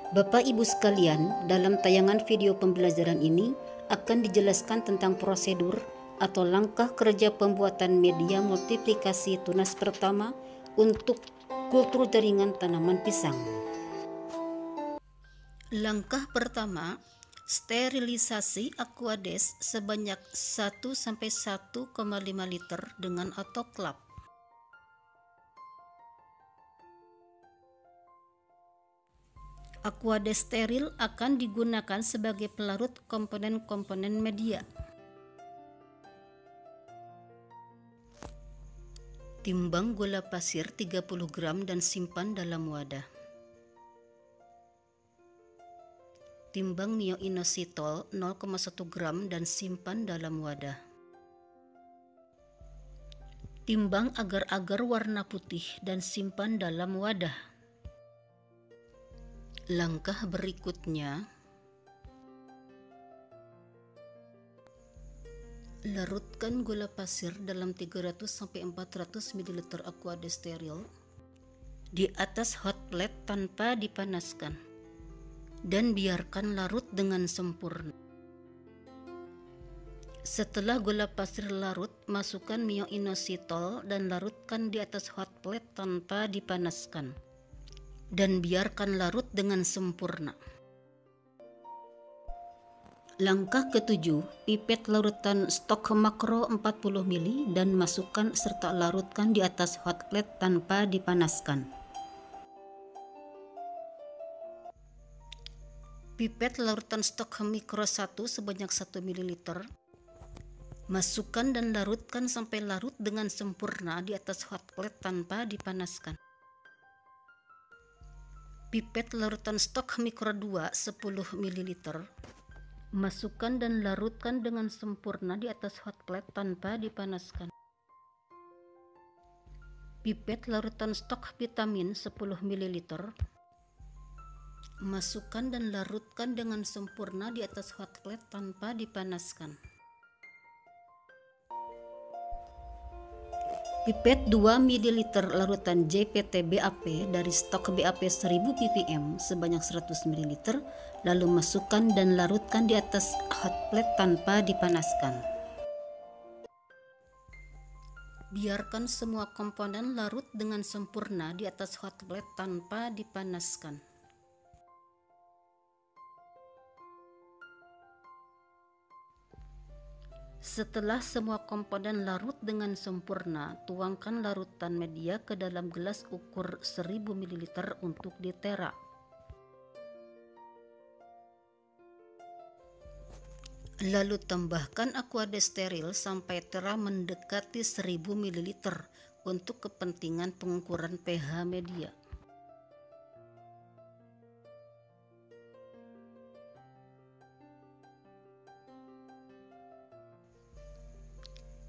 Bapak Ibu sekalian, dalam tayangan video pembelajaran ini akan dijelaskan tentang prosedur atau langkah kerja pembuatan media multiplikasi tunas pertama untuk kultur jaringan tanaman pisang. Langkah pertama, sterilisasi aquades sebanyak 1-1,5 liter dengan autoklaf. Aquades steril akan digunakan sebagai pelarut komponen-komponen media. Timbang gula pasir 30 gram dan simpan dalam wadah. Timbang mioinositol 0,1 gram dan simpan dalam wadah. Timbang agar-agar warna putih dan simpan dalam wadah. Langkah berikutnya, larutkan gula pasir dalam 300-400 ml aquades steril di atas hot plate tanpa dipanaskan dan biarkan larut dengan sempurna. Setelah gula pasir larut, masukkan mioinositol dan larutkan di atas hot plate tanpa dipanaskan dan biarkan larut dengan sempurna. Langkah ketujuh, pipet larutan stok makro 40 ml dan masukkan serta larutkan di atas hot plate tanpa dipanaskan. Pipet larutan stok mikro 1 sebanyak 1 ml. Masukkan dan larutkan sampai larut dengan sempurna di atas hot plate tanpa dipanaskan. Pipet larutan stok mikro 2 10 ml. Masukkan dan larutkan dengan sempurna di atas hot plate tanpa dipanaskan. Pipet larutan stok vitamin 10 ml. Masukkan dan larutkan dengan sempurna di atas hot plate tanpa dipanaskan. Pipet 2 ml larutan JPT BAP dari stok BAP 1000 ppm sebanyak 100 ml, lalu masukkan dan larutkan di atas hot plate tanpa dipanaskan. Biarkan semua komponen larut dengan sempurna di atas hot plate tanpa dipanaskan. Setelah semua komponen larut dengan sempurna, tuangkan larutan media ke dalam gelas ukur 1000 ml untuk ditera. Lalu tambahkan aquades steril sampai tera mendekati 1000 ml untuk kepentingan pengukuran pH media.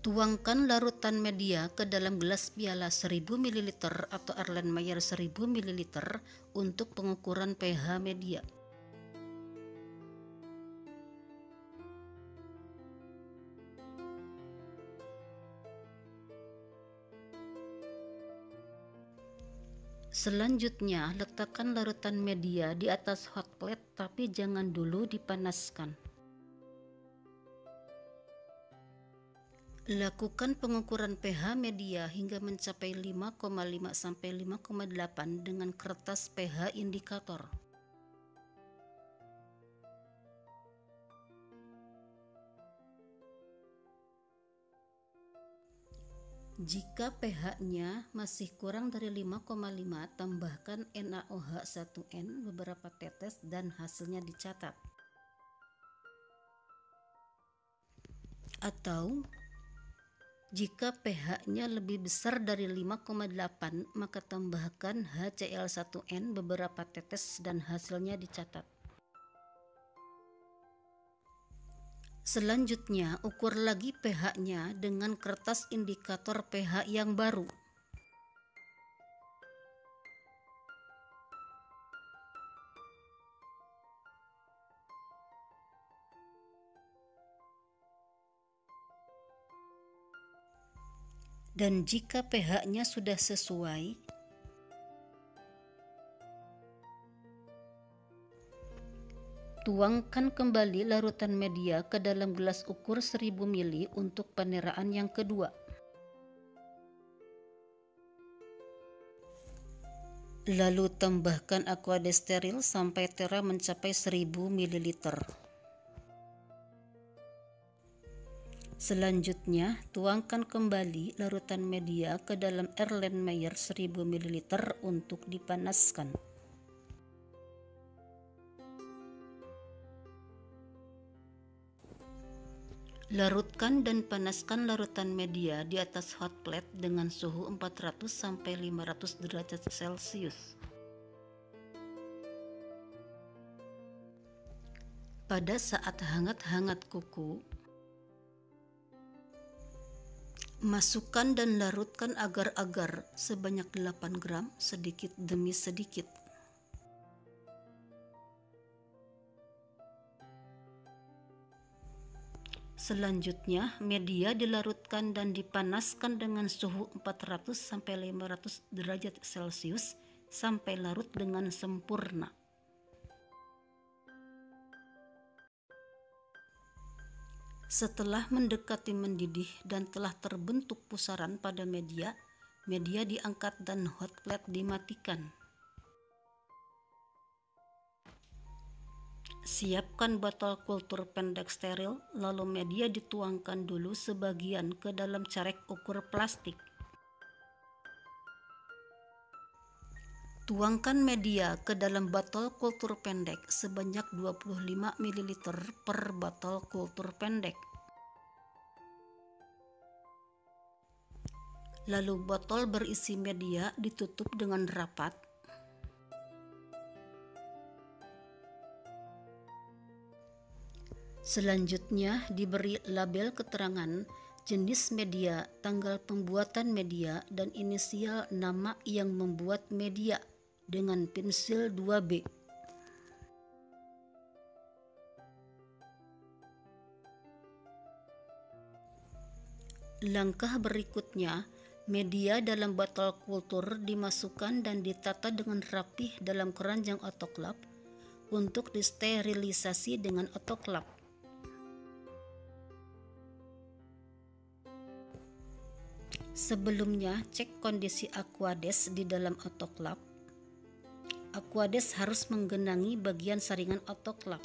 Tuangkan larutan media ke dalam gelas piala 1000 ml atau Erlenmeyer 1000 ml untuk pengukuran pH media. Selanjutnya, letakkan larutan media di atas hot plate tapi jangan dulu dipanaskan. Lakukan pengukuran pH media hingga mencapai 5,5 sampai 5,8 dengan kertas pH indikator. Jika pH-nya masih kurang dari 5,5, tambahkan NaOH1N beberapa tetes dan hasilnya dicatat. Atau jika pH-nya lebih besar dari 5,8, maka tambahkan HCl1N beberapa tetes dan hasilnya dicatat. Selanjutnya, ukur lagi pH-nya dengan kertas indikator pH yang baru. Dan jika pH-nya sudah sesuai, Tuangkan kembali larutan media ke dalam gelas ukur 1000 ml untuk peneraan yang kedua. Lalu tambahkan aquades steril sampai tera mencapai 1000 ml. Selanjutnya, tuangkan kembali larutan media ke dalam Erlenmeyer 1000 ml untuk dipanaskan. Larutkan dan panaskan larutan media di atas hot plate dengan suhu 400 sampai 500 derajat Celcius. Pada saat hangat-hangat kuku, masukkan dan larutkan agar-agar sebanyak 8 gram sedikit demi sedikit. Selanjutnya, media dilarutkan dan dipanaskan dengan suhu 400 sampai 500 derajat Celcius sampai larut dengan sempurna. Setelah mendekati mendidih dan telah terbentuk pusaran pada media, media diangkat dan hot plate dimatikan. Siapkan botol kultur pendek steril, lalu media dituangkan dulu sebagian ke dalam carek ukur plastik. Tuangkan media ke dalam botol kultur pendek sebanyak 25 ml per botol kultur pendek. Lalu botol berisi media ditutup dengan rapat. Selanjutnya diberi label keterangan jenis media, tanggal pembuatan media, dan inisial nama yang membuat media dengan pensil 2B. Langkah berikutnya, media dalam botol kultur dimasukkan dan ditata dengan rapih dalam keranjang autoklaf untuk disterilisasi dengan autoklaf. Sebelumnya, cek kondisi aquades di dalam autoklaf. Aquades harus menggenangi bagian saringan autoklaf.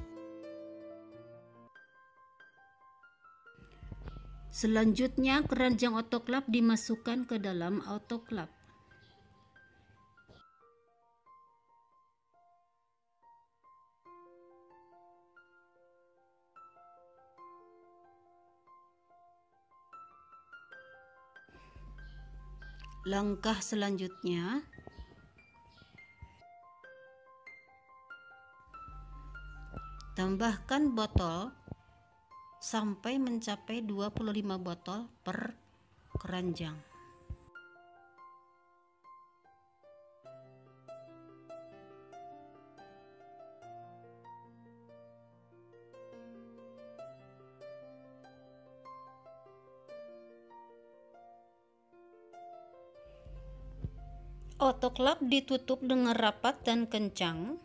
Selanjutnya, keranjang autoklaf dimasukkan ke dalam autoklaf. Langkah selanjutnya, tambahkan botol sampai mencapai 25 botol per keranjang. Autoklaf ditutup dengan rapat dan kencang.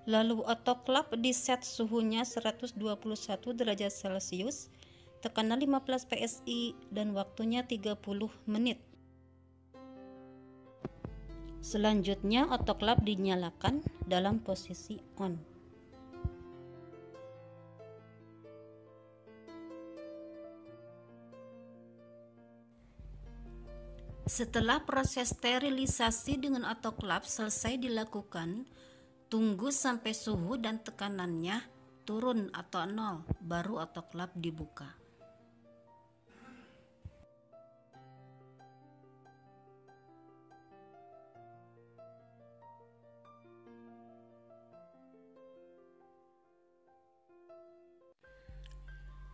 Lalu autoklaf diset suhunya 121 derajat Celcius, tekanan 15 PSI dan waktunya 30 menit. Selanjutnya autoklaf dinyalakan dalam posisi on. Setelah proses sterilisasi dengan autoklaf selesai dilakukan, tunggu sampai suhu dan tekanannya turun atau nol, baru autoklaf dibuka.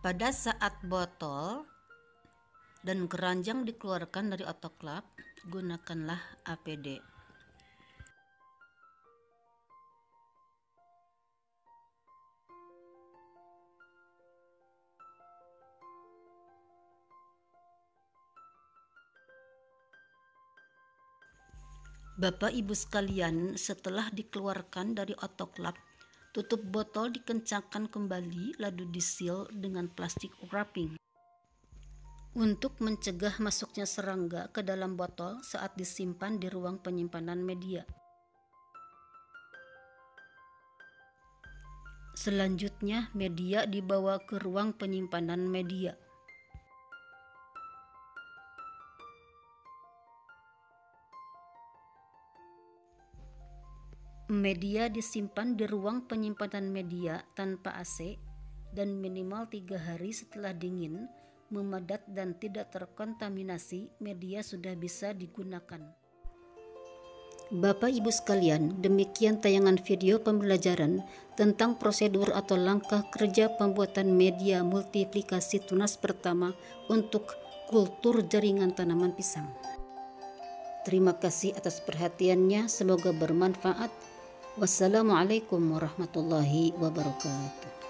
Pada saat botol dan keranjang dikeluarkan dari autoklaf, gunakanlah APD. Bapak Ibu sekalian, setelah dikeluarkan dari autoklaf, tutup botol dikencangkan kembali lalu disil dengan plastik wrapping untuk mencegah masuknya serangga ke dalam botol saat disimpan di ruang penyimpanan media. Selanjutnya, media dibawa ke ruang penyimpanan media. Media disimpan di ruang penyimpanan media tanpa AC dan minimal 3 hari setelah dingin, memadat dan tidak terkontaminasi, media sudah bisa digunakan. Bapak Ibu sekalian, demikian tayangan video pembelajaran tentang prosedur atau langkah kerja pembuatan media multiplikasi tunas pertama untuk kultur jaringan tanaman pisang. Terima kasih atas perhatiannya, semoga bermanfaat. Wassalamualaikum warahmatullahi wabarakatuh.